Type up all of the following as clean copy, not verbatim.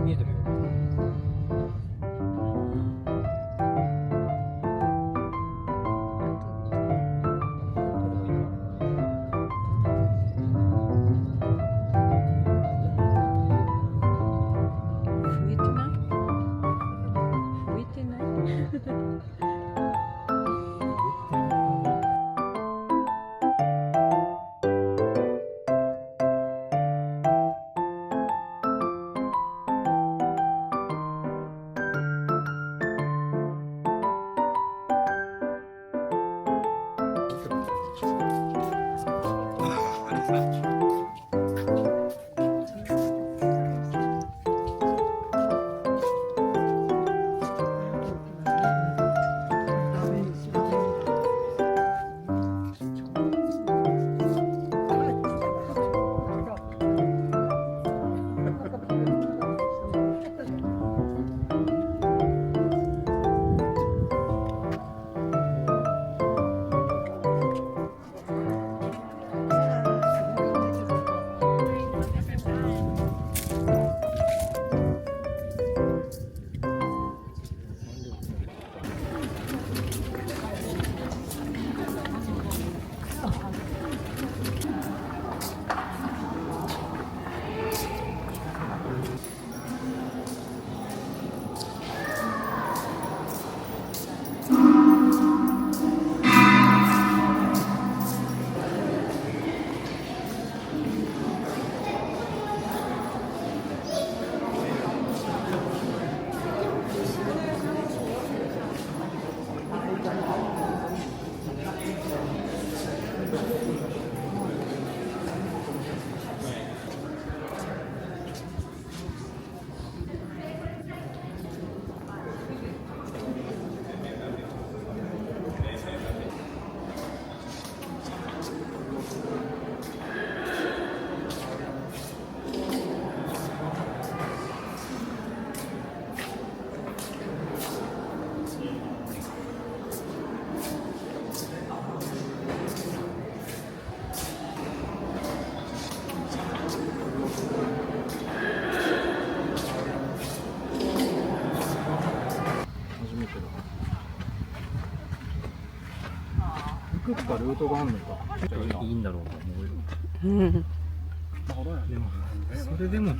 見えてるよ。増えてない？増えてない？いくつかルートがあるのか。いいんだろうと思うよ。でもそれでも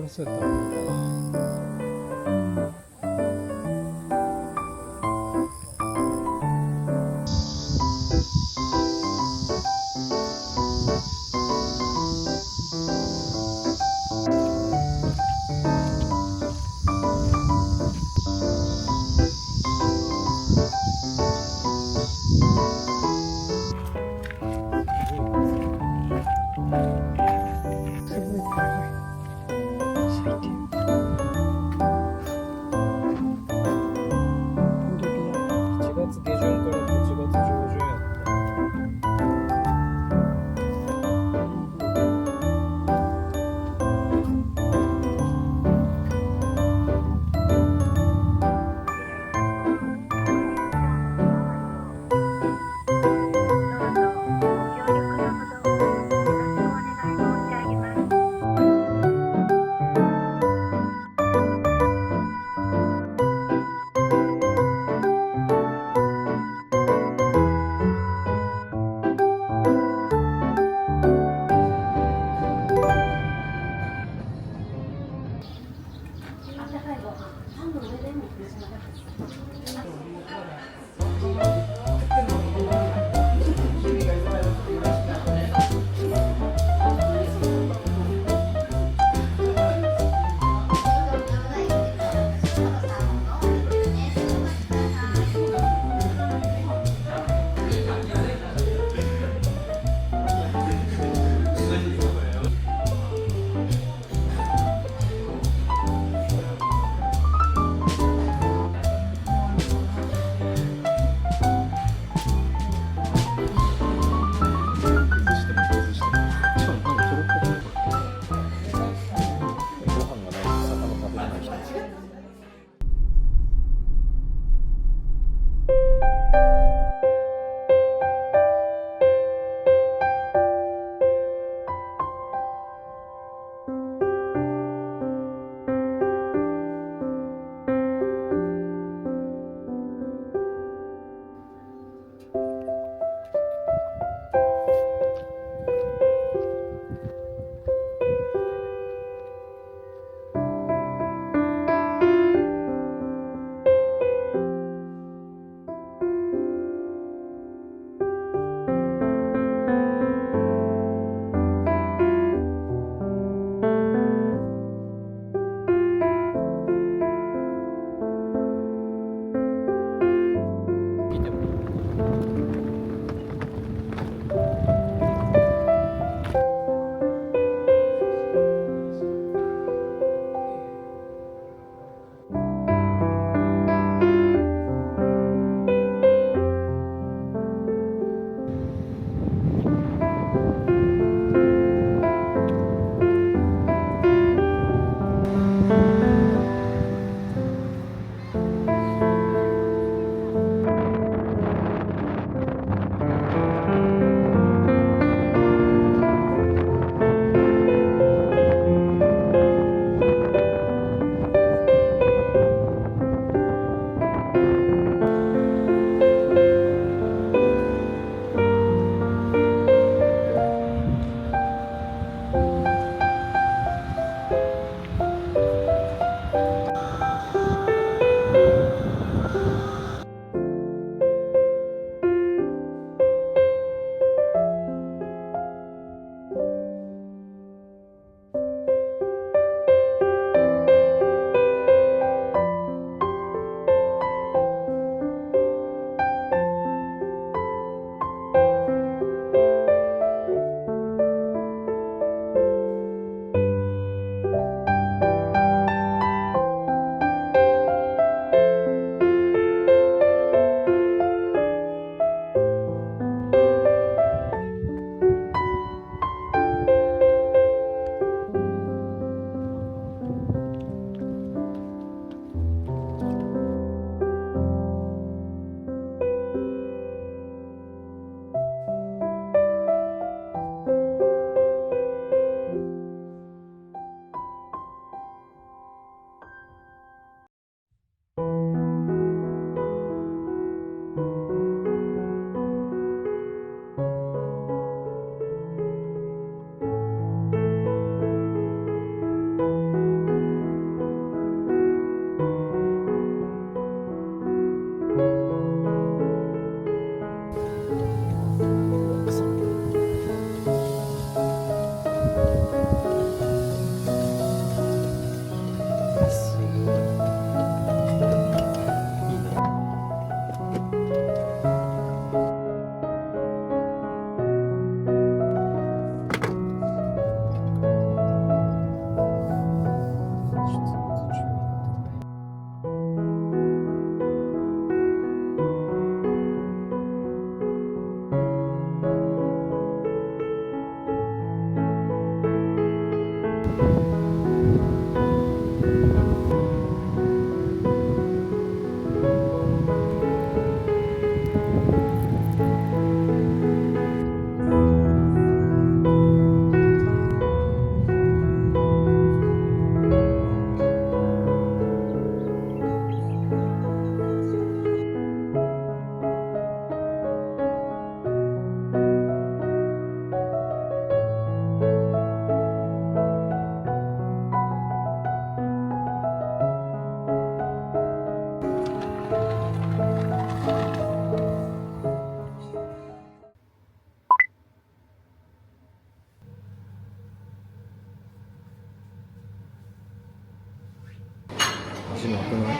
そうやったらいいかな。1月下旬から8月上旬やった。ちなくない？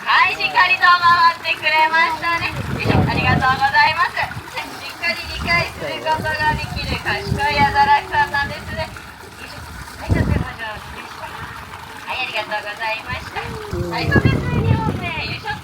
はい、しっかりと回ってくれましたね。ありがとうございます。しっかり理解することができる賢いアザラシさんなんですね。はい、とても上手でした。はい、ありがとうございました。はい、そうですね、2本目、よいしょ。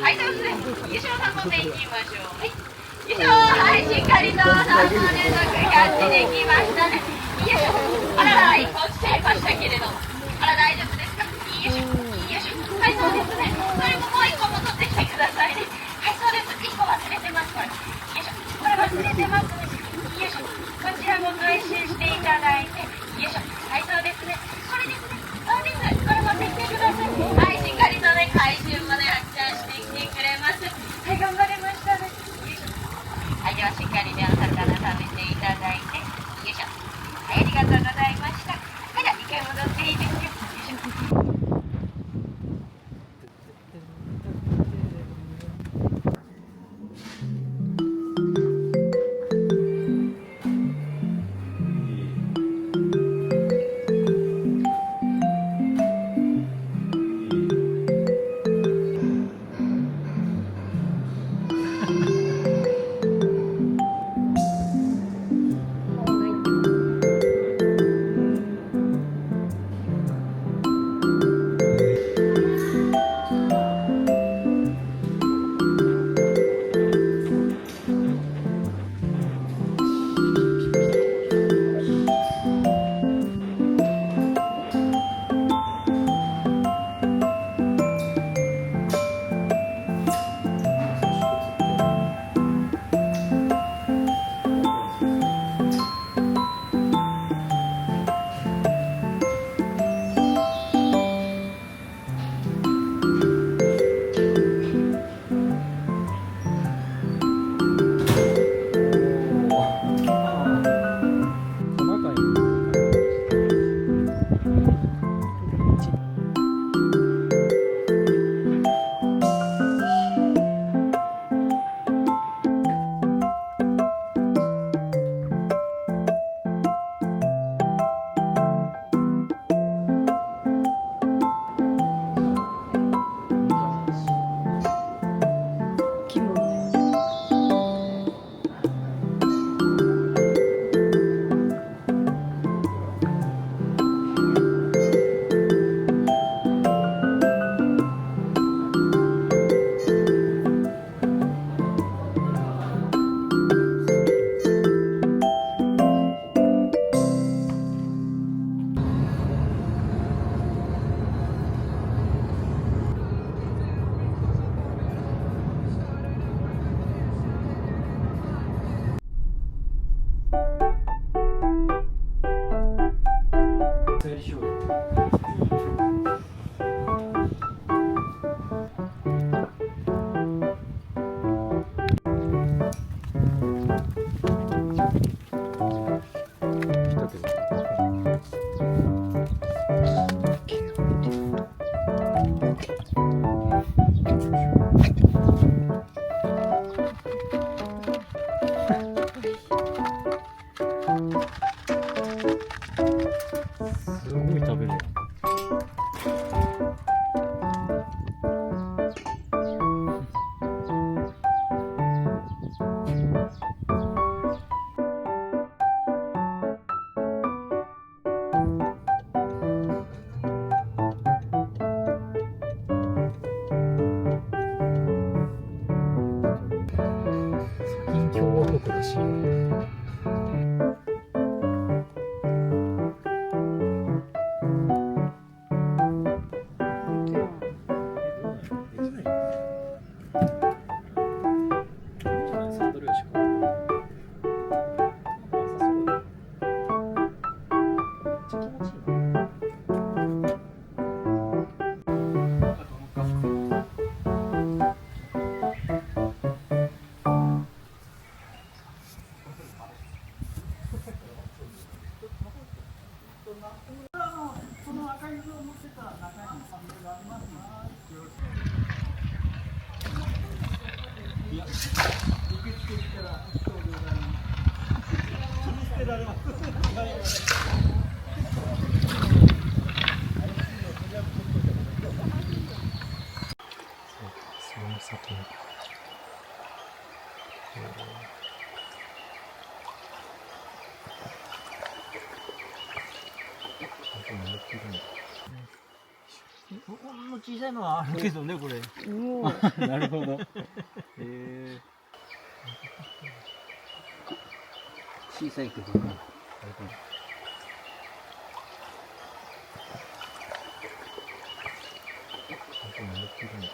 はい、そうですね、よいしょ、3本目いきましょう。はい、よいしょ、はい、しっかりと3本連続キャッチできましたね。よいしょ、あらら、1本落ちちゃいましたけれども。あら、大丈夫ですか？よいしょ、よいしょ。はい、そうですね。それももう1個も取ってきてくださいね。はい、そうです。1個忘れてます、これ。よいしょ、これ忘れてますね。よいしょ、こちらも回収していただいて。よいしょ、はい、そうですね。これですね。そうです。これ持ってきてください。はい、しっかりとね、回収まで発射してきてくれます。はい、頑張れましたね。よいしょ。はい、ではしっかりね、お魚食べていただいて。よいしょ。はい、ありがとうございました。はい、じゃあ、一回戻っていいですか？よいしょ。じ。気分整理しようよ。来たけど。すごい食べるやん。先に共和国らしいよ。その先に。ほんの小さいのはあるけどね、これ。うおなるほど。小さいけどね。ちゃんと登ってるんだ。